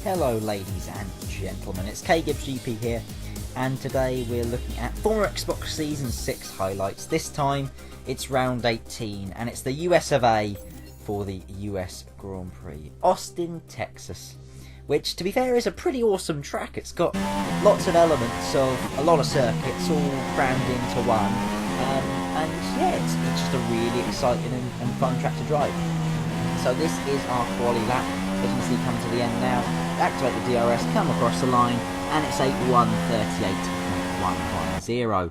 Hello ladies and gentlemen, it's Gibbs GP here, and today we're looking at former Xbox Season 6 highlights. This time it's round 18 and it's the US of A for the US Grand Prix. Austin, Texas, which to be fair is a pretty awesome track. It's got lots of elements of a lot of circuits all crammed into one, and yeah, it's just a really exciting and fun track to drive. So this is our quali lap. As you can see, come to the end now. Activate the DRS, come across the line, and it's a 1:38.110.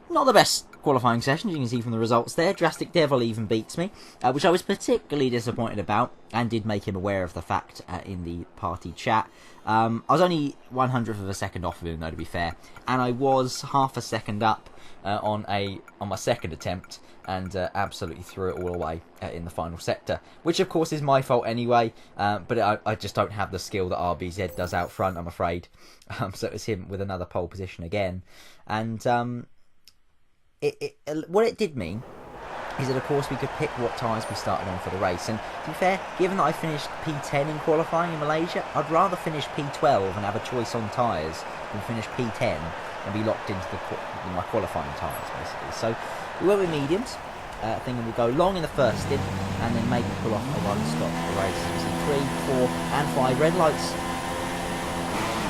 Not the best qualifying session, as you can see from the results there. Drastic Devil even beats me, which I was particularly disappointed about, and did make him aware of the fact in the party chat. I was only 100th of a second off of him, though, to be fair, and I was half a second up on my second attempt, and absolutely threw it all away in the final sector, which of course is my fault anyway, but I just don't have the skill that RBZ does out front, I'm afraid. So it was him with another pole position again, and what it did mean is that of course we could pick what tyres we started on for the race, and to be fair, given that I finished P10 in qualifying in Malaysia, I'd rather finish P12 and have a choice on tyres than finish P10 and be locked into my qualifying tyres, basically. So we went with mediums, thinking we'll go long in the first stint and then maybe pull off a one-stop race. You see 3, 4 and 5 red lights.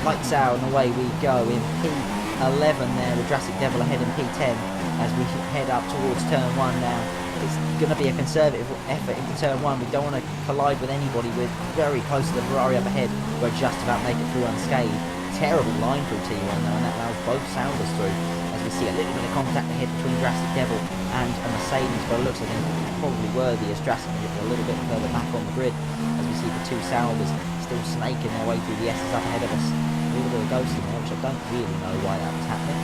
Lights out and away we go in P11 there with Drastic Devil ahead in P10 as we head up towards turn 1 now. It's going to be a conservative effort into turn 1. We don't want to collide with anybody. We're very close to the Ferrari up ahead. We're just about to make it through unscathed. Terrible line through T1 though, and that allows both Saubers through, as we see a little bit of contact ahead between Drastic Devil and a Mercedes, but it looks like it's probably worthy as Drastic gets a little bit further back on the grid, as we see the two Saubers still snaking their way through the S's up ahead of us. A little bit of ghosting there, which I don't really know why that was happening,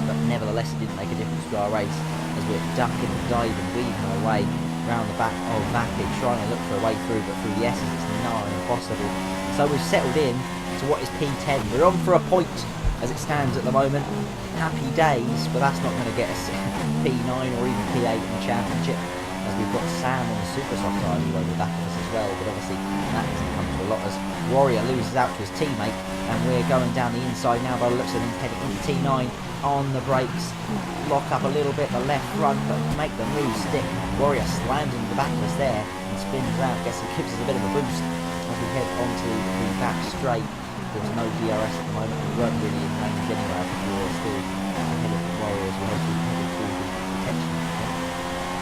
but nevertheless it didn't make a difference to our race, as we're ducking and diving, weaving our way round the back of Vapid, trying to look for a way through, but through the S's it's nigh impossible. So we've settled in to what is P10. We're on for a point as it stands at the moment. Happy days, but that's not going to get us P9 or even P8 in the championship, as we've got Sam on the super soft tyre who over the back of us as well, but obviously that doesn't come to a lot as Warrior loses out to his teammate, and we're going down the inside now by the looks of him, heading into T9 on the brakes. Lock up a little bit the left front, but make the move stick. Warrior slams into the back of us there and spins out, gives us a bit of a boost as we head onto the back straight. There's no DRS at the moment, we weren't really in range anywhere. I think we were still ahead of the Warriors. We're hopefully headed through the detection.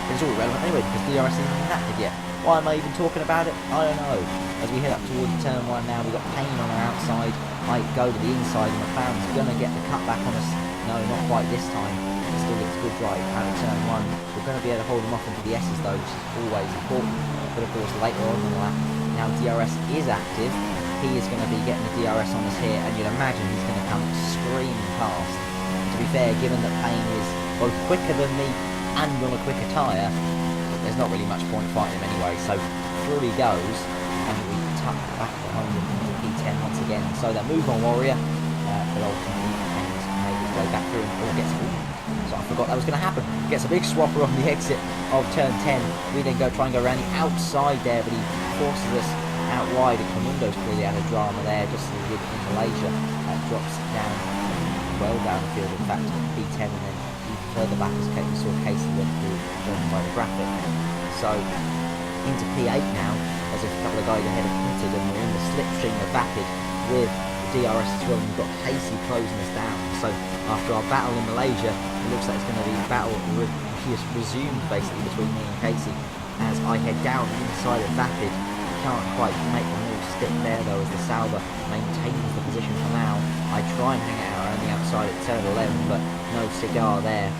It's all irrelevant anyway, because DRS isn't enacted yet. Why am I even talking about it? I don't know. As we head up towards turn 1 now, we've got Payne on our outside. Might go to the inside, and McLaren's going to get the cut back on us. No, not quite this time. He still gets a good drive out of turn 1. We're going to be able to hold them off into the S's though, which is always important. But of course, later on in the lap, now DRS is active. He is going to be getting the DRS on us here, and you'd imagine he's going to come screaming past. And to be fair, given that Payne is both quicker than me and on a quicker tyre, there's not really much point fighting him anyway. So through he goes, and we tuck back behind him into P10 once again. So that move on Warrior, but ultimately made his way back through and all gets through. So I forgot that was going to happen. Gets a big swapper on the exit of turn 10. We then try and go around the outside there, but he forces us out wide, and Comundo's clearly had a drama there, just as he did in Malaysia. Drops down, well down the field, in fact, P10, and then even further back as we saw Casey went through, judging by the graphic. So into P8 now, as a couple of guys ahead have pitted, and we're in the slipstream of Vapid with the DRS as well, and we've got Casey closing us down. So after our battle in Malaysia, it looks like it's going to be a battle resumed basically between me and Casey, as I head down inside of Vapid. Can't quite make the move stick there though, as the Sauber maintains the position for now. I try and hang it out around the outside at turn 11, but no cigar there,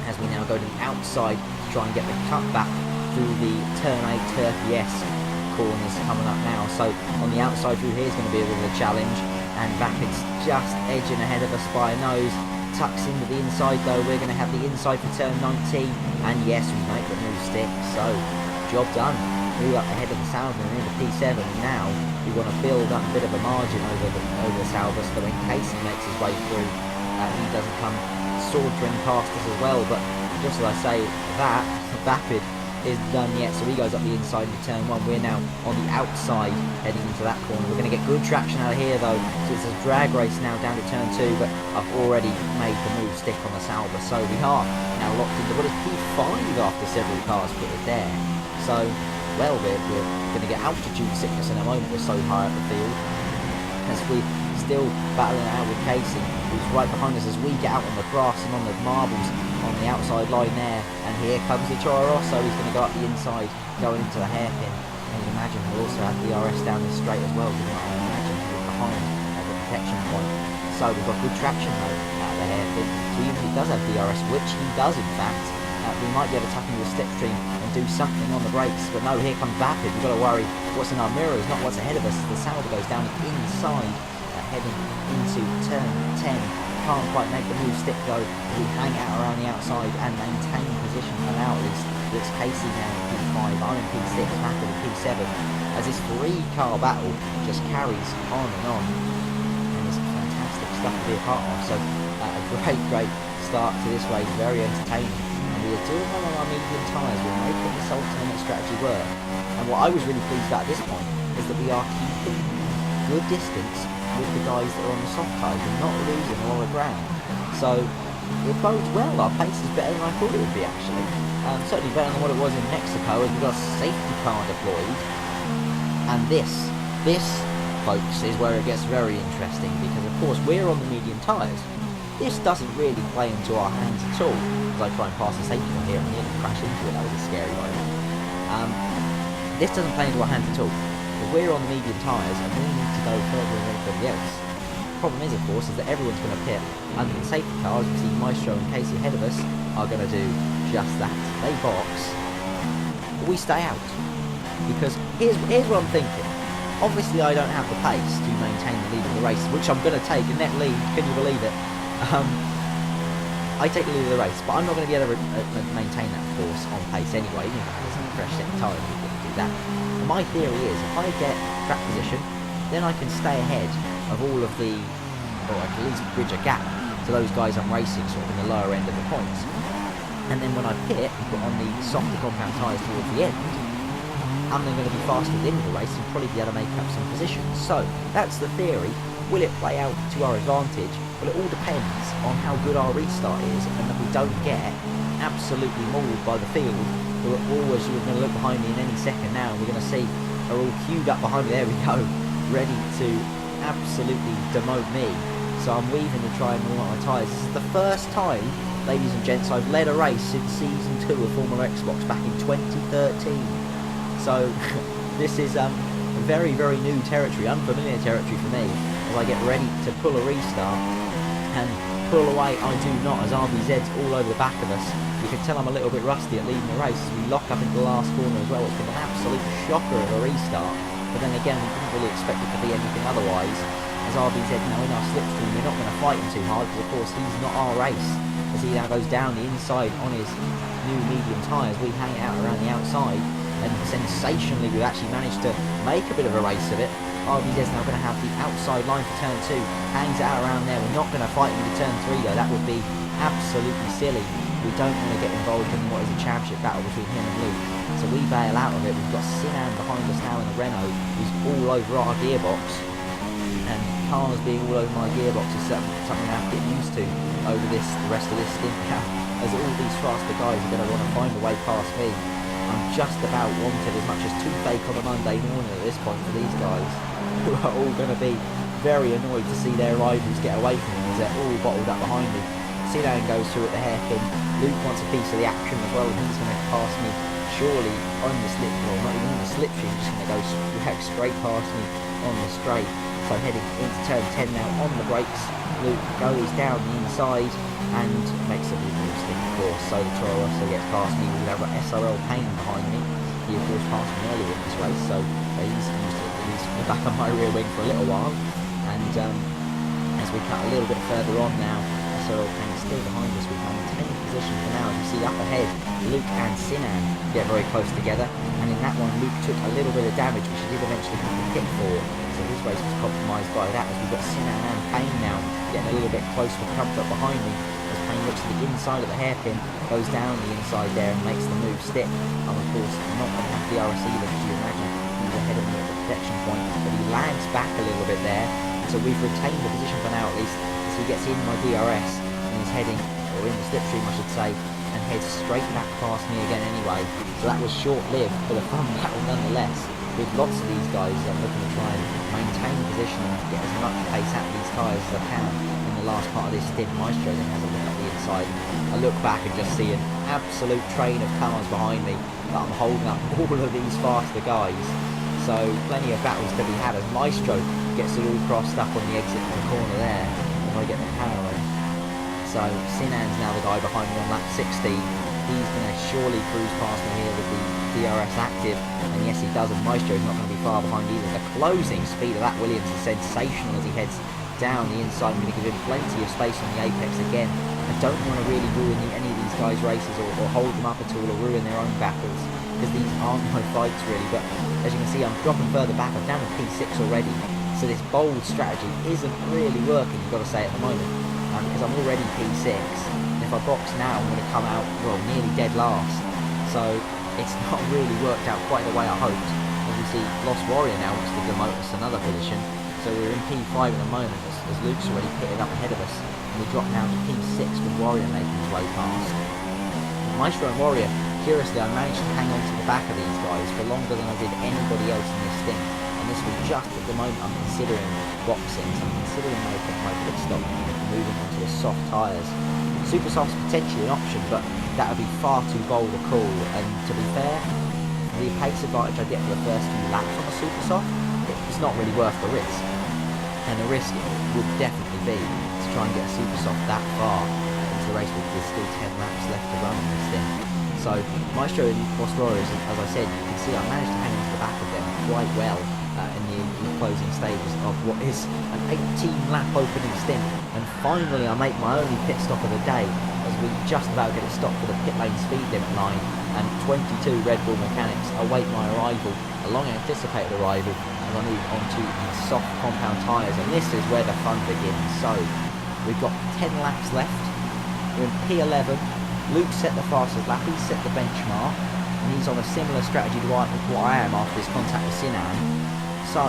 as we now go to the outside to try and get the cut back through the turn 8 Turkey-esque corners coming up now. So on the outside through here is going to be a bit of a challenge, and Vapid's just edging ahead of us by a nose. Tucks into the inside though. We're going to have the inside for turn 19, and yes, we make the move stick, so job done. We're up ahead of the Sauber and into P7, and now we want to build up a bit of a margin over the Sauber, so in case he makes his way through, he doesn't come sauntering past us as well. But just as I say that, Vapid is done yet, so he goes up the inside into turn 1. We're now on the outside heading into that corner. We're going to get good traction out of here though, so it's a drag race now down to turn 2, but I've already made the move stick on the Sauber, so we are now locked into what is P5 after several cars pitted there. So, well, we're going to get altitude sickness in a moment. We're so high up the field, as we still battling it out with Casey, who's right behind us as we get out on the grass and on the marbles on the outside line there. And here comes the Toro Rosso. He's going to go up the inside, going into the hairpin. And you can imagine we'll also have DRS down this straight as well, because I imagine we're behind at the protection point. So we've got good traction though at the hairpin. So even if he does have DRS, which he does in fact, we might be able to tuck into a slipstream and do something on the brakes. But no, here comes Vapid. We've got to worry what's in our mirrors, not what's ahead of us. The Sauber goes down inside, heading into turn 10. Can't quite make the move stick though. We hang out around the outside and maintain position for now at least. It's Casey now in P5, I'm in P6, Vapid in P7, as this 3-car battle just carries on and on. And it's fantastic stuff to be a part of. So a great start to this race, very entertaining. We are doing well on our medium tyres. We're making this alternate strategy work. And what I was really pleased about at this point is that we are keeping good distance with the guys that are on the soft tyres. We're not losing a lot of ground. So it bodes well. Our pace is better than I thought it would be actually. Certainly better than what it was in Mexico, as we've got a safety car deployed. And this folks is where it gets very interesting, because of course we're on the medium tyres. This doesn't really play into our hands at all. As I try and pass the safety one here and nearly crash into it, that was a scary moment. This doesn't play into our hands at all, because we're on the medium tyres and we need to go further than everybody else. The problem is, of course, is that everyone's going to pit under the safety cars. You see Maestro and Casey ahead of us are going to do just that. They box, but we stay out. Because here's what I'm thinking. Obviously I don't have the pace to maintain the lead of the race, which I'm going to take, a net lead, can you believe it? I take the lead of the race, but I'm not going to be able to maintain that force on pace anyway, even if I have some fresh set tyre, I'm going to do that. And my theory is, if I get track position, then I can stay ahead of all of the, or I can at least bridge a gap to those guys I'm racing sort of in the lower end of the points. And then when I pit and put on the softer compound tyres towards the end, I'm then going to be faster at the end of the race and probably be able to make up some positions. So that's the theory. Will it play out to our advantage? Well, it all depends on how good our restart is, and that we don't get absolutely mauled by the field, who are always, you're going to look behind me in any second now, and we're going to see are all queued up behind me, there we go, ready to absolutely demote me. So I'm weaving to try and warm up my tyres. This is the first time, ladies and gents, I've led a race since Season 2 of Formula Xbox back in 2013. So this is very new territory, unfamiliar territory for me, as I get ready to pull a restart and pull away. I do not, as RBZ's all over the back of us. You can tell I'm a little bit rusty at leading the race as we lock up into the last corner as well. It's been an absolute shocker of a restart, but then again we didn't really expect it to be anything otherwise, as RBZ now in our slipstream. We're not going to fight him too hard, because of course he's not our race, as he now goes down the inside on his new medium tyres. We hang out around the outside, and sensationally we've actually managed to make a bit of a race of it. RBZ's now going to have the outside line for turn 2, hangs out around there. We're not going to fight into turn 3 though, that would be absolutely silly. We don't want to get involved in what is a championship battle between him and Luke, so we bail out of it. We've got Sinan behind us now in the Renault, who's all over our gearbox, and cars being all over my gearbox is something I have to get used to over the rest of this stint now, as all these faster guys are going to want to find a way past me. I'm just about wanted as much as toothache on a Monday morning at this point for these guys, who are all going to be very annoyed to see their rivals get away from them, as they're all bottled up behind me. Sinan goes through at the hairpin. Luke wants a piece of the action as well, and he's going to pass me surely on the slip, well not even on the slipstream, just going to go straight past me on the straight. So heading into turn 10 now on the brakes. Luke goes down the inside and makes a big mistake, of course. So the Toro Rosso gets past me. We've got SRL Payne behind me. He of course passed me earlier in this race, so he's used to at least the back of my rear wing for a little while. And as we cut a little bit further on now, SRL Payne is still behind us. We've maintained position for now. As you see up ahead, Luke and Sinan get very close together, and in that one Luke took a little bit of damage, which he did eventually have to pit for. So his race was compromised by that, as we've got Sinan and Payne now getting a little bit close with comfort behind me, as Payne he looks to the inside of the hairpin, goes down the inside there and makes the move stick. I'm of course not going to have DRS either, because you imagine he's ahead of me at the protection point, but he lags back a little bit there. So we've retained the position for now at least, as he gets in my DRS and he's heading, or in the slipstream I should say, and heads straight back past me again anyway. So that was short-lived, but a fun battle nonetheless. With lots of these guys, I'm looking to try and maintain position and get as much pace out of these tyres as I can in the last part of this stint. Maestro then has a look at the inside. I look back and just see an absolute train of cars behind me, but I'm holding up all of these faster guys. So plenty of battles to be had as Maestro gets it all crossed up on the exit from the corner there, if I get the power on. So Sinan's now the guy behind me on lap 16. He's going to surely cruise past me here with the DRS active, and yes he does, and Maestro's not going to be far behind either. The closing speed of that Williams is sensational as he heads down the inside. I'm going to give him plenty of space on the apex again. I don't want to really ruin any of these guys' races or hold them up at all or ruin their own battles, because these aren't my fights really. But as you can see, I'm dropping further back. I'm down to P6 already, so this bold strategy isn't really working, you've got to say, at the moment, because I'm already P6. If I box now, I'm going to come out, well, nearly dead last. So it's not really worked out quite the way I hoped. As you see, Lost Warrior now wants to demote us another position. So we're in P5 at the moment, as Luke's already pitted up ahead of us. And we drop now to P6 with Warrior making his way past. Maestro and Warrior, curiously, I managed to hang on to the back of these guys for longer than I did anybody else in this stint. And this was just at the moment I'm considering boxing, so I'm considering making my pit stop and moving onto the soft tyres. Super soft's potentially an option, but that would be far too bold a call, and to be fair, the pace advantage I get for the first few laps on a super soft, it's not really worth the risk. And the risk would definitely be to try and get a super soft that far into the race, because there's still 10 laps left to run on this thing. So Maestro and Lost Warriors, as I said, you can see I managed to hang into the back of them quite well in the closing stages of what is an 18-lap opening stint. And finally I make my only pit stop of the day, as we just about get it stopped for the pit lane speed limit line, and 22 Red Bull mechanics await my arrival, a long anticipated arrival, as I move onto the soft compound tyres. And this is where the fun begins. So we've got 10 laps left, we're in P11. Luke set the fastest lap, he set the benchmark, and he's on a similar strategy to what I am after his contact with Sinan. So,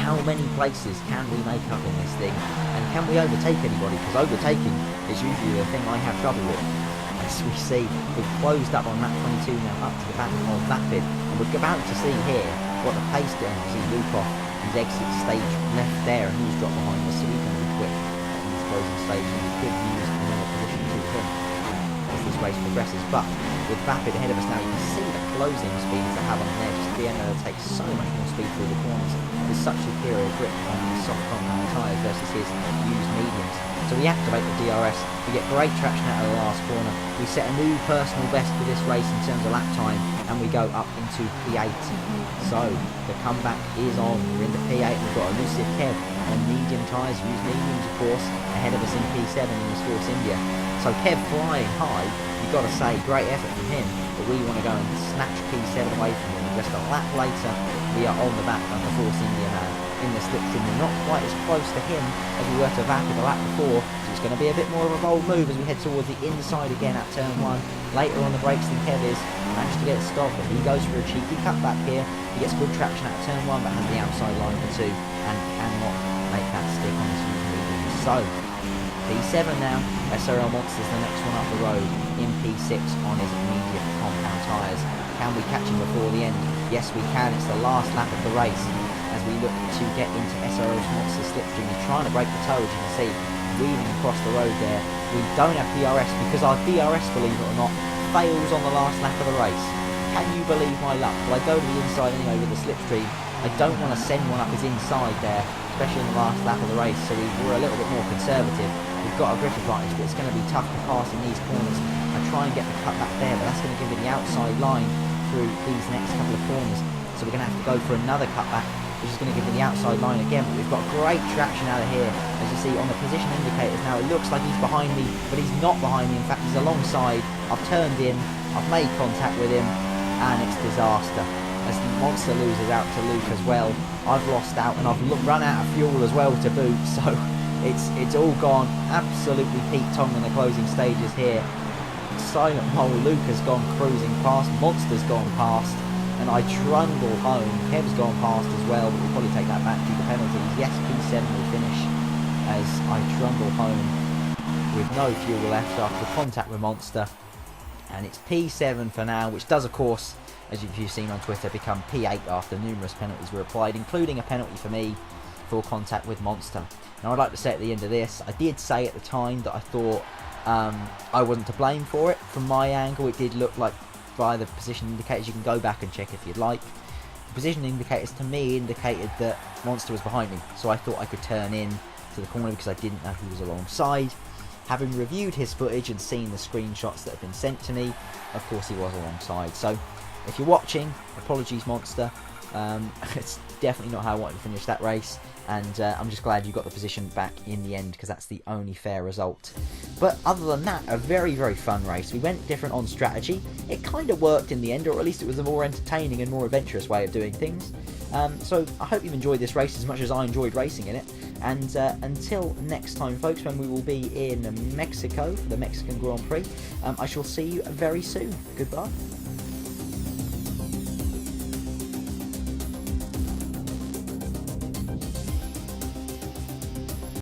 how many places can we make up in this thing? And can we overtake anybody? Because overtaking is usually the thing I have trouble with. As we see, we've closed up on lap 22 now, up to the back of Vapid, and we're about to see here what the pace does. You see Luke off his exit stage left there, and he's dropped behind us, so we can be quick in this closing stage, and we could use another position to him as this race progresses. But with Vapid ahead of us now, you can see the closing speeds I have on there. Just being able to take so much more speed through the corners with such superior grip on the soft compound tyres versus his used mediums. So we activate the DRS, we get great traction out of the last corner, we set a new personal best for this race in terms of lap time, and we go up into P8. So the comeback is on. We're into P8, we've got Elusive Kev on medium tyres, used mediums of course, ahead of us in P7 in this Force India. So Kev flying high, you've got to say, great effort from him, but we want to go and snatch P7 away from him. Just a lap later, we are on the back of the Force India man in the slipstream. We're not quite as close to him as we were to Vapid the lap before, so it's going to be a bit more of a bold move as we head towards the inside again at turn 1. Later on the brakes than Kev is, managed to get it stopped, and he goes for a cheeky cutback here. He gets good traction at turn 1, but has the outside line for 2, and cannot make that stick on his medium. So P7 now, SRL Monster's the next one up the road, in P6 on his medium compound tyres. Can we catch him before the end? Yes we can. It's the last lap of the race as we look to get into SRL's Monster slipstream. He's trying to break the toe, as you can see, weaving across the road there. We don't have DRS because our DRS, believe it or not, fails on the last lap of the race. Can you believe my luck? Well, I go to the inside anyway with the slipstream. I don't want to send one up his inside there, especially in the last lap of the race, so we were a little bit more conservative. We've got a grip advantage, but it's going to be tough to pass in these corners. I try and get the cut back there, but that's going to give me the outside line through these next couple of corners. So we're going to have to go for another cutback, which is going to give me the outside line again. But we've got great traction out of here. As you see on the position indicators now, it looks like he's behind me, but he's not behind me. In fact, he's alongside. I've turned in, I've made contact with him, and it's disaster. As the Monster loses out to Luke as well. I've lost out, and I've run out of fuel as well to boot. So It's all gone absolutely Pete Tong in the closing stages here. Silent Mole Luke has gone cruising past, Monster's gone past, and I trundle home. Kev's gone past as well, but we'll probably take that back due to penalties. Yes, P7 will finish as I trundle home with no fuel left after contact with Monster. And it's P7 for now, which does, of course, as you've seen on Twitter, become P8 after numerous penalties were applied, including a penalty for me for contact with Monster. Now, I'd like to say at the end of this, I did say at the time that I thought I wasn't to blame for it. From my angle, it did look like, via the position indicators, you can go back and check if you'd like. The position indicators to me indicated that Monster was behind me, so I thought I could turn in to the corner because I didn't know he was alongside. Having reviewed his footage and seen the screenshots that have been sent to me, of course he was alongside. So if you're watching, apologies Monster, it's definitely not how I wanted to finish that race, and I'm just glad you got the position back in the end because that's the only fair result. But other than that, a very, very fun race. We went different on strategy. It kind of worked in the end, or at least it was a more entertaining and more adventurous way of doing things. So I hope you've enjoyed this race as much as I enjoyed racing in it. And until next time, folks, when we will be in Mexico for the Mexican Grand Prix, I shall see you very soon. Goodbye.